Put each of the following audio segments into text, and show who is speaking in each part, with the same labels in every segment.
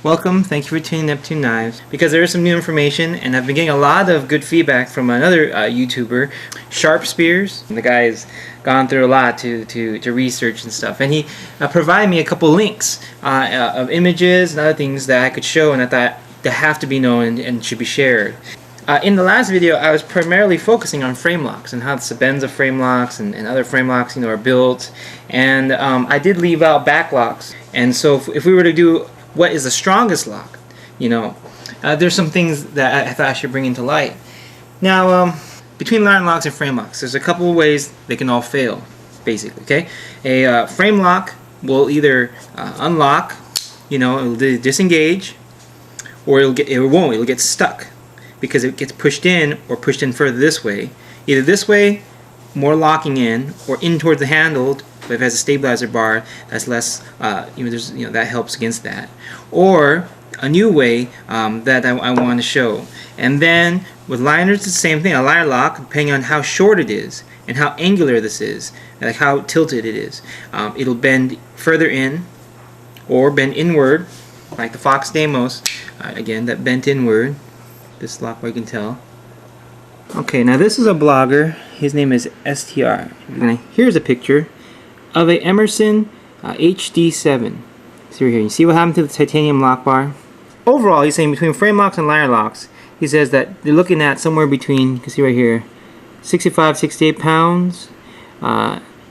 Speaker 1: Welcome, thank you for tuning in to Knives. Because there is some new information, and I've been getting a lot of good feedback from another YouTuber, Sharp Spears. And the guy has gone through a lot to research and stuff, and he provided me a couple links of images and other things that I could show, and I thought they have to be known and should be shared. In the last video, I was primarily focusing on frame locks and how the Sebenza frame locks and other frame locks, are built, and I did leave out back locks. And so if we were to do what is the strongest lock, there's some things that I thought I should bring into light. Now, between line locks and frame locks, there's a couple of ways they can all fail, basically. Okay, a frame lock will either unlock, it'll disengage, or it'll get stuck because it gets pushed in or pushed in further this way. Either this way, more locking in, or in towards the handle. But if it has a stabilizer bar, that's less. That helps against that. Or a new way that I want to show. And then with liners, it's the same thing. A liner lock, depending on how short it is and how angular this is, like how tilted it is, it'll bend further in or bend inward, like the Fox Deimos. Again, that bent inward. This lock bar, you can tell. Okay, now this is a blogger. His name is STR. Here's a picture of a Jankerson HD7. See right here. You see what happened to the titanium lock bar? Overall, he's saying between frame locks and liner locks, he says that they're looking at somewhere between, you can see right here, 65, 68 pounds.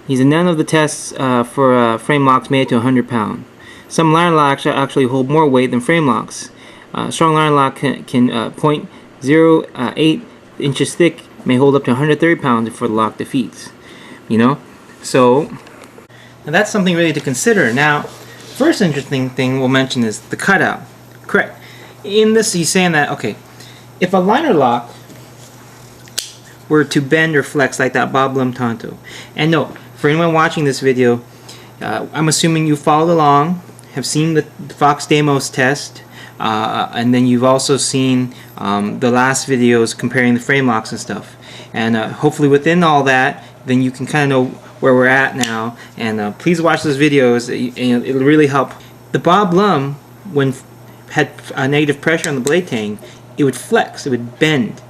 Speaker 1: He's in none of the tests for frame locks made it to 100 pounds. Some liner locks actually hold more weight than frame locks. Strong liner lock can 0.08 inches thick, may hold up to 130 pounds before the lock defeats. So now that's something really to consider. Now, first interesting thing we'll mention is the cutout. Correct. In this, he's saying that, okay, if a liner lock were to bend or flex like that Bob Lum Tonto, and no, for anyone watching this video, I'm assuming you followed along, have seen the Fox Deimos test, and then you've also seen the last videos comparing the frame locks and stuff. And hopefully within all that, then you can kind of know where we're at now. And please watch those videos. It'll really help. The Bob Lum, when had negative pressure on the blade tang, it would flex, it would bend.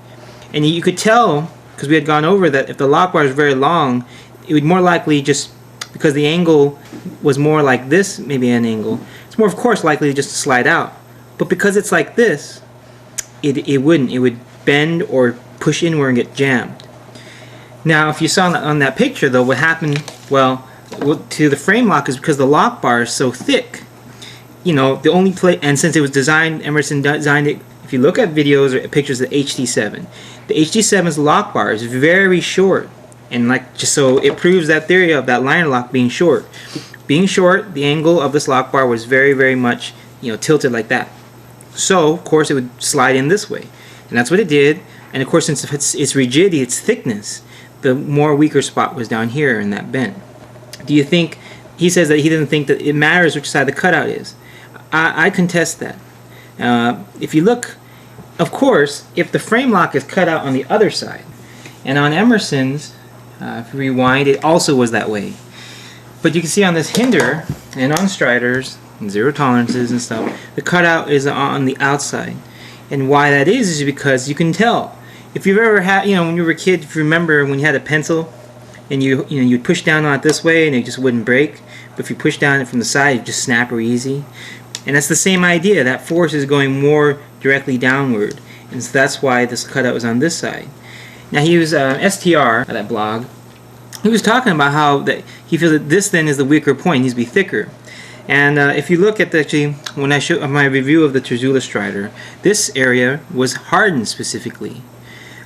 Speaker 1: And you could tell, because we had gone over that, if the lock bar is very long, it would more likely just, because the angle was more like this, maybe an angle, it's more of course likely to just slide out. But because it's like this, it wouldn't. It would bend or push inward and get jammed. Now, if you saw on that picture, though, what happened, well, to the frame lock is because the lock bar is so thick. The only plate, and since it was designed, Jankerson designed it. If you look at videos or pictures of the HD7, the HD7's lock bar is very short, and just so it proves that theory of that liner lock being short. Being short, the angle of this lock bar was very, very much tilted like that. So, of course, it would slide in this way. And that's what it did. And, of course, since its rigidity, its thickness, the more weaker spot was down here in that bend. Do you think, he says that he doesn't think that it matters which side the cutout is. I contest that. If you look, of course, if the frame lock is cut out on the other side, and on Jankerson's, if you rewind, it also was that way. But you can see on this hinder, and on Strider's, zero tolerances and stuff, the cutout is on the outside. And why that is because you can tell. If you've ever had, when you were a kid, if you remember when you had a pencil and you'd push down on it this way and it just wouldn't break, but if you push down it from the side, it just snap real easy. And that's the same idea. That force is going more directly downward, and so that's why this cutout is on this side. Now he was STR, that blog. He was talking about how that he feels that this then is the weaker point. It needs to be thicker. And if you look at when I show my review of the Terzula Strider, this area was hardened specifically.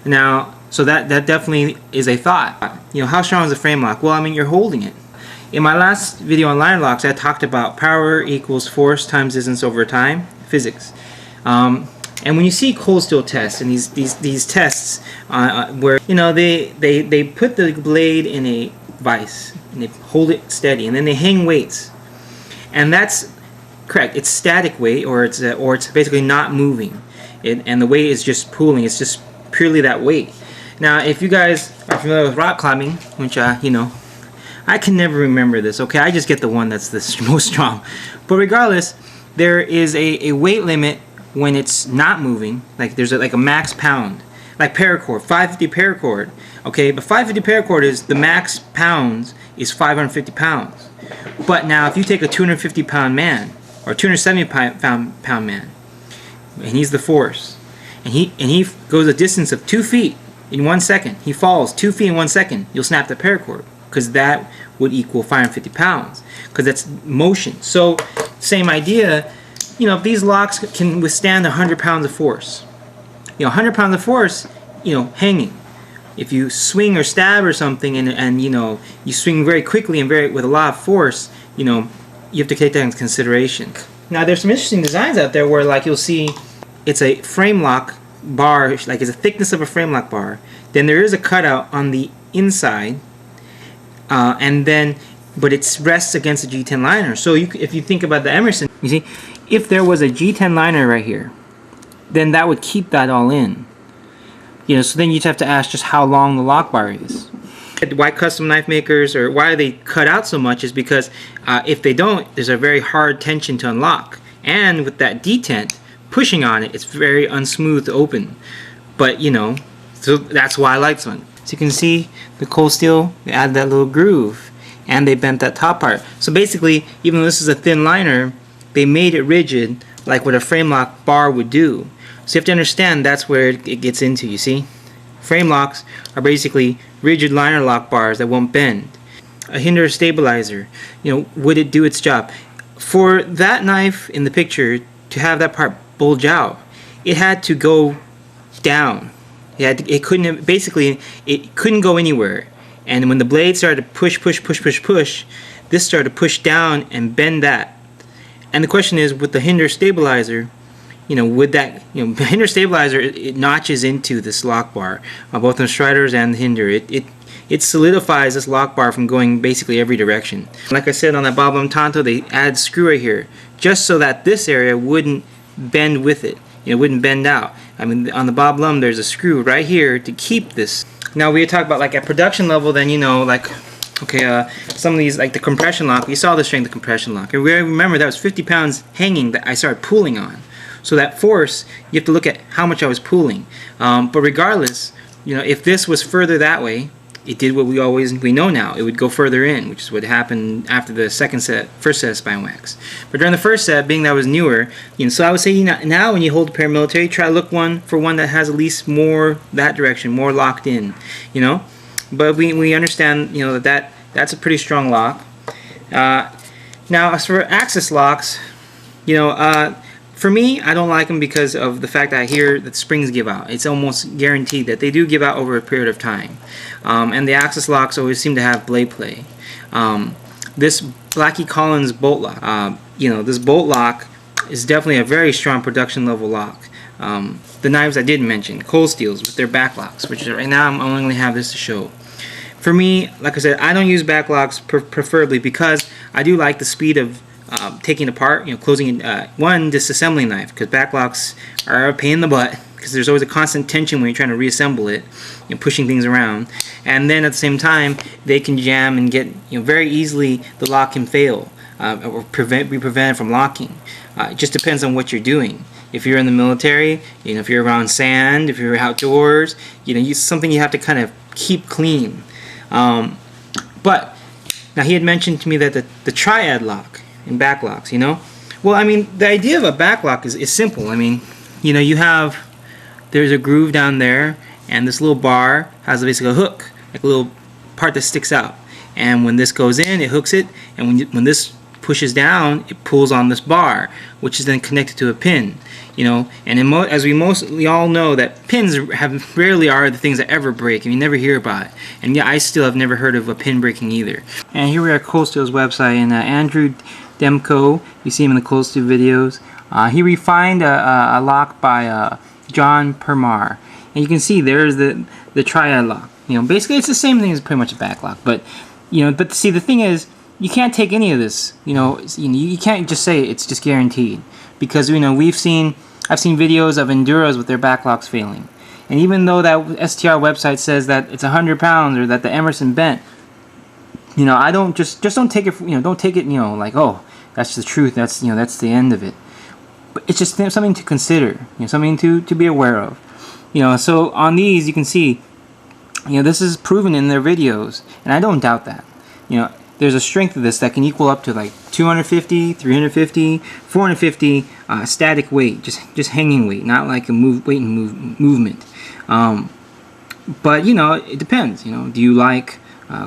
Speaker 1: Now, so that definitely is a thought. How strong is the frame lock? Well, you're holding it. In my last video on liner locks, I talked about power equals force times distance over time, physics. And when you see cold steel tests and these tests where they put the blade in a vise and they hold it steady and then they hang weights. And that's correct. It's static weight, or it's basically not moving, and the weight is just pooling. It's just purely that weight. Now, if you guys are familiar with rock climbing, which I can never remember this. Okay, I just get the one that's the most strong. But regardless, there is a weight limit when it's not moving. Like there's like a max pound, like paracord, 550 paracord. Okay, but 550 paracord is the max pounds is 550 pounds. But now if you take a 250 pound man or 270 pound man, and he's the force, and he goes a distance of 2 feet in 1 second, he falls 2 feet in 1 second, you'll snap the paracord, because that would equal 550 pounds, because that's motion. So same idea, you know, if these locks can withstand 100 pounds of force, you know, 100 pounds of force, you know, hanging. If you swing or stab or something, and you know, you swing very quickly and with a lot of force, you know, you have to take that into consideration. Now there's some interesting designs out there where, like, you'll see it's a frame lock bar, like it's a thickness of a frame lock bar. Then there is a cutout on the inside, and then, but it rests against a G10 liner. So if you think about the Emerson, you see, if there was a G10 liner right here, then that would keep that all in. You know, so then you'd have to ask just how long the lock bar is. Why custom knife makers, or why they cut out so much, is because if they don't, there's a very hard tension to unlock. And with that detent pushing on it, it's very unsmooth to open. But, you know, so that's why I like this one. So you can see the cold steel, they added that little groove, and they bent that top part. So basically, even though this is a thin liner, they made it rigid like what a frame lock bar would do. So you have to understand that's where it gets into, you see? Frame locks are basically rigid liner lock bars that won't bend. A hinder stabilizer, you know, would it do its job? For that knife in the picture to have that part bulge out, it had to go down. It couldn't go anywhere. And when the blade started to push, this started to push down and bend that. And the question is, with the hinder stabilizer, you know, would that, you know, the hinder stabilizer, it notches into this lock bar, both the Striders and the hinder. It solidifies this lock bar from going basically every direction. Like I said, on that Boblum Tanto, they add screw right here, just so that this area wouldn't bend with it. It wouldn't bend out. I mean, on the Boblum, there's a screw right here to keep this. Now, we talk about, like, at production level, then, you know, like, okay, some of these, like the compression lock, we saw the strength of compression lock. And remember, that was 50 pounds hanging that I started pulling on. So that force, you have to look at how much I was pulling. But regardless, you know, if this was further that way, it did what we know now. It would go further in, which is what happened after the first set of spine wax. But during the first set, being that was newer, you know, so I would say, you know, now when you hold a paramilitary, try to look for one that has at least more that direction, more locked in, you know. But we understand, you know, that's a pretty strong lock. Now, as for axis locks, you know, for me, I don't like them because of the fact that I hear that springs give out. It's almost guaranteed that they do give out over a period of time. And the axis locks always seem to have blade play. This Blackie Collins bolt lock, you know, this bolt lock is definitely a very strong production level lock. The knives I did mention, cold steels with their back locks, which right now I'm only going to have this to show. For me, like I said, I don't use back locks preferably because I do like the speed of taking apart, you know, closing one disassembling knife, because backlocks are a pain in the butt because there's always a constant tension when you're trying to reassemble it, you know, pushing things around, and then at the same time they can jam and get, you know, very easily the lock can fail or be prevented from locking. It just depends on what you're doing. If you're in the military, you know, if you're around sand, if you're outdoors, you know, something you have to kind of keep clean. But now he had mentioned to me that the triad lock in backlocks, you know, well, I mean, the idea of a backlock is simple. I mean, you know, there's a groove down there, and this little bar has basically a hook, like a little part that sticks out, and when this goes in, it hooks it, and when this pushes down, it pulls on this bar, which is then connected to a pin, you know. And as we all know, that pins rarely are the things that ever break, and you never hear about it. And yeah, I still have never heard of a pin breaking either. And here we are at Cold Steel's website, and Andrew Demko, you see him in the Cold Steel videos. He refined a lock by John Permar, and you can see there's the triad lock. You know, basically it's the same thing as pretty much a back lock, but you know, but see, the thing is, you can't take any of this. You know, you can't just say it's just guaranteed, because you know I've seen videos of enduros with their backlocks failing, and even though that STR website says that it's 100 pounds or that the Emerson bent, you know, I don't just don't take it. You know, don't take it. You know, like, oh, that's the truth. That's, you know, that's the end of it. but it's just something to consider, something to be aware of. So on these you can see, this is proven in their videos, and I don't doubt that. There's a strength of this that can equal up to like 250, 350, 450 static weight, just hanging weight, not like a movement. But it depends. Do you like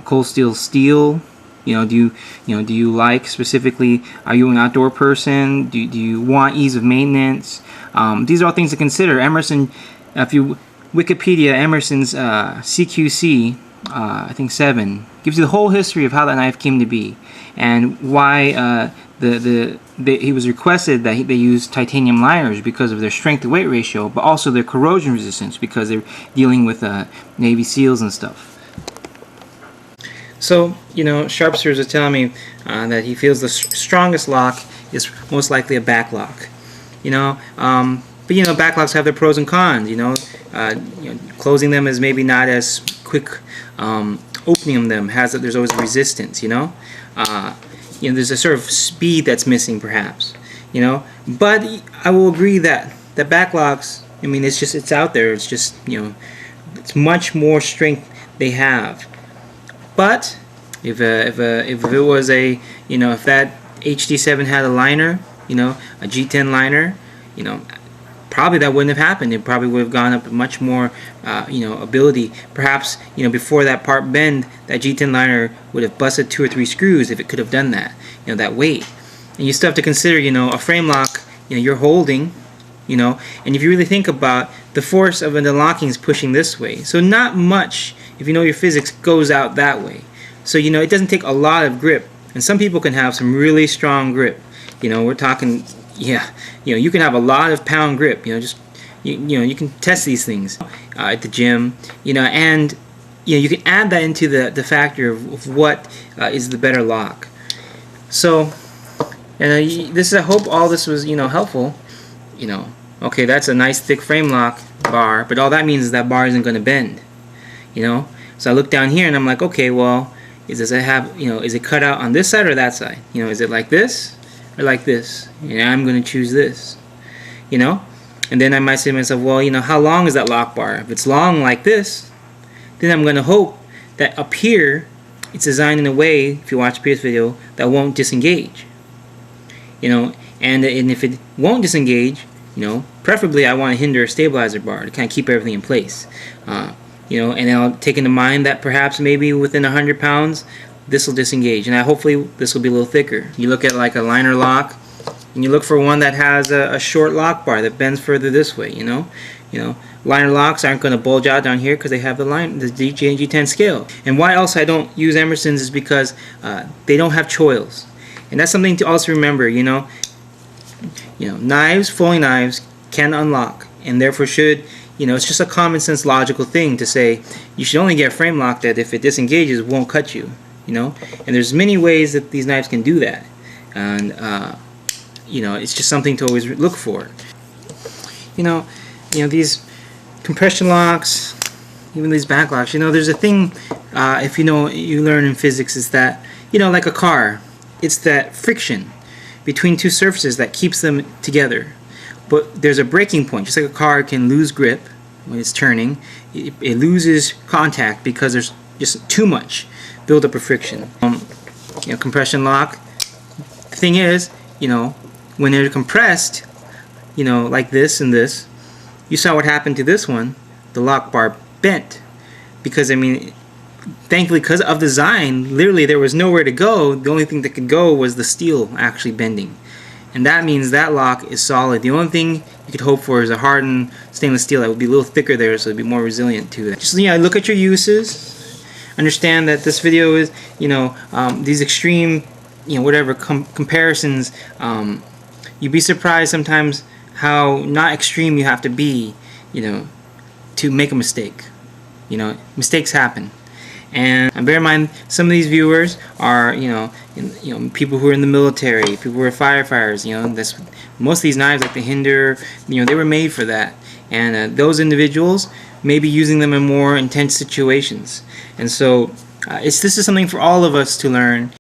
Speaker 1: cold steel? Do you like specifically? Are you an outdoor person? Do you want ease of maintenance? These are all things to consider. Emerson, if you Wikipedia Emerson's CQC, I think 7, gives you the whole history of how that knife came to be, and why he was requested that they use titanium liners because of their strength to weight ratio, but also their corrosion resistance because they're dealing with Navy SEALs and stuff. So, Sharpsters are telling me that he feels the strongest lock is most likely a back lock. But back locks have their pros and cons. Closing them is maybe not as quick. Opening of them there's always resistance. There's a sort of speed that's missing, perhaps. But I will agree that the back locks, it's out there. It's just it's much more strength they have. But if it was if that HD7 had a liner, a G10 liner, probably that wouldn't have happened. It probably would have gone up much more, ability. Perhaps, before that part bend, that G10 liner would have busted 2 or 3 screws if it could have done that, that weight. And you still have to consider, a frame lock, you're holding, and if you really think about the force of an unlocking is pushing this way. So not much, if you know your physics, goes out that way. So, it doesn't take a lot of grip. And some people can have some really strong grip. We're talking... Yeah, you can have a lot of pound grip. You can test these things at the gym. And you can add that into the factor of what is the better lock. So, and I hope all this was helpful. Okay, that's a nice thick frame lock bar, but all that means is that bar isn't going to bend. So I look down here and I'm like, okay, well, is it cut out on this side or that side? Is it like this? Or like this, I'm going to choose this, and then I might say to myself, well, how long is that lock bar? If it's long like this, then I'm going to hope that up here it's designed in a way, if you watch the previous video, that won't disengage, and if it won't disengage, preferably I want to hinder a stabilizer bar to kind of keep everything in place, and I'll take into mind that perhaps maybe within 100 pounds this will disengage, and hopefully this will be a little thicker. You look at like a liner lock, and you look for one that has a short lock bar that bends further this way. Liner locks aren't going to bulge out down here because they have the G10 scale. And why else I don't use Emerson's is because they don't have choils, and that's something to also remember. Knives, folding knives can unlock, and therefore should. It's just a common sense logical thing to say you should only get a frame lock that if it disengages, it won't cut you. And there's many ways that these knives can do that, and it's just something to always look for. These compression locks, even these back locks. There's a thing, if you learn in physics, is that like a car, it's that friction between two surfaces that keeps them together. But there's a breaking point. Just like a car can lose grip when it's turning, it loses contact because there's just too much buildup of friction. Compression lock. The thing is, when they're compressed, like this and this, you saw what happened to this one. The lock bar bent because thankfully, because of design, literally there was nowhere to go. The only thing that could go was the steel actually bending, and that means that lock is solid. The only thing you could hope for is a hardened stainless steel that would be a little thicker there, so it'd be more resilient to that. Just look at your uses. Understand that this video is, these extreme, comparisons. You'd be surprised sometimes how not extreme you have to be, to make a mistake. Mistakes happen. And bear in mind, some of these viewers are, people who are in the military, people who are firefighters. Most of these knives, like the Hinder, they were made for that. And those individuals may be using them in more intense situations. And so, this is something for all of us to learn.